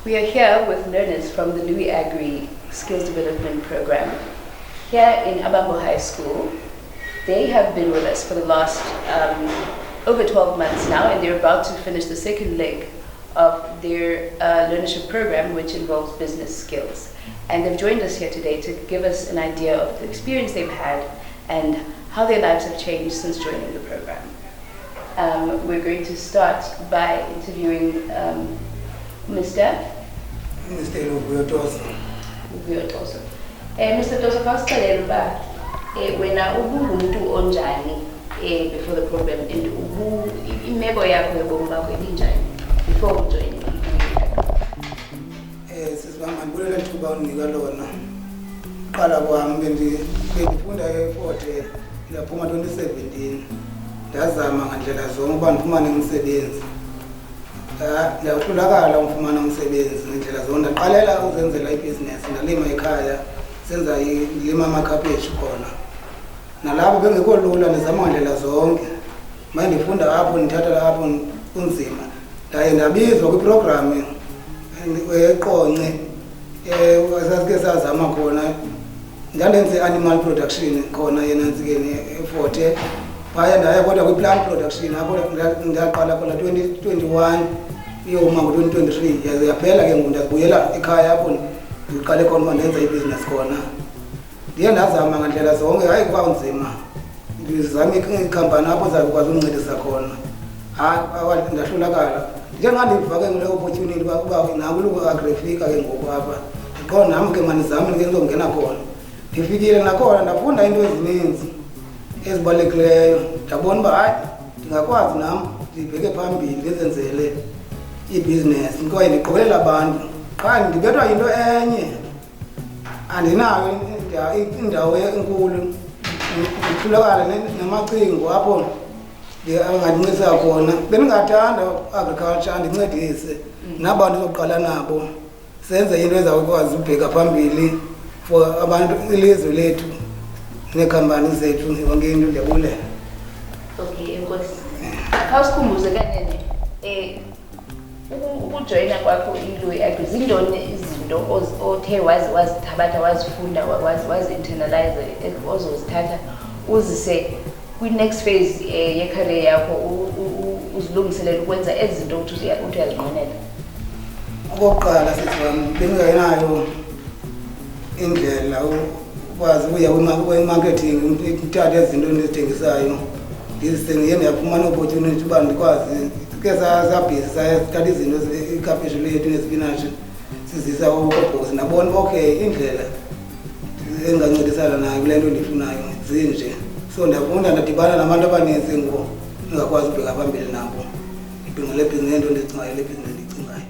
We are here with learners from the Louis Agri Skills Development Program here in Abambo High School. They have been with us for the last over 12 months now, and they're about to finish the second leg of their learnership program, which involves business skills. And they've joined us here today to give us an idea of the experience they've had and how their lives have changed since joining the program. We're going to start by interviewing Mr. Uvuyo Toso. Mr. Toso, kawusixelele uba wena ubungumuntu onjani before the program, and imeko yakho yobomi bakho ibinjani before ujoining? Sisibanga ndibulela ithuba unika lona. Qala kwami bendifunda e-Fort laphuma 2017. Ndazama ngandlela zonke uba ndifumane umsebenzi. Ndahlulakala ukufumana umsebenzi ngendlela zonke. Ndaqalela uzenzela ibhizinesi, ndalima ekhaya, ngilima amakhaphetshu khona. Nalapho bengekho lula, ndizama ngandlela zonke. Manje ndifunda apho, ndithatha apho kunzima. Ndaye ndabizwa kwiprogramu eQonce sasike sazama khona. Ndandenze animal production khona yena nzikeni e-Fort. Phaya ndaya kodwa kwi-plant production apho ndaqala khona 2021 iyoma ngo-2023 yaze yaphela ke ngoku ndabuyela ekhaya apho ndiqale khona uba ndenza ibhizinesi khona. Ndiye ndazama ngandlela zonke, hayi kuba nzima. Ndizame ikhampani apho zakwazi uncedisa khona. Hayi ndahlulakala. Njengandiva ke ngule opportunity uba nakulo agrifika ke ngoku apha. Ndiqonda nami ke manizame ke ngizongena khona. Ndifikile nakhona ndafunda into ezininzi ezibalulekileyo. Ndabona uba hayi ndingakwazi nami ndibheke phambili ndizenzele ibhizinesi kwaye ndiqokelela abantu. Qha ndibethwa yinto enye, andinayo indawo enkulu. Ndihlulakala namacingo apho angandincedisa khona. Bendingathanda agriculture andincedise nabantu zokuqala nabo senze into ezawukwazi ubheka phambili for abantu ilizwe lethu neekhampani zethu yonke into. Ndiyabulela. Okay, enkosi. Khawusikhumbuze kanene ukujoyina kwakho iLouis Agri, zintoni izinto othe wazithabatha, wazifunda, wazi-internalize ozozithatha uzise kwi-next phase yecareer yakho, uzilungiselele ukwenza ezi zinto uthi uyazinqwenela? Okokuqala sithi bendingenayo indlela ukwazi uya kwi-marketing, ndithathe izinto endizithengisayo ndizithengise. Ndiyafumana i-opportunity uba ndikwazi ke sabhizi sathatha izinto ikhaphetshu lethu nezipinatshi sizisa koBhokosi. Ndabona okay indlela engancedisana nayo kule nto ndifunayo zinje. So ndiyafunda, ndadibana nabantu abaninzi ngoku ndingakwazi ubheka phambili nabo. Ibhinqa lebhizinesi nento endicingayo lebhizinesi ndicingayo.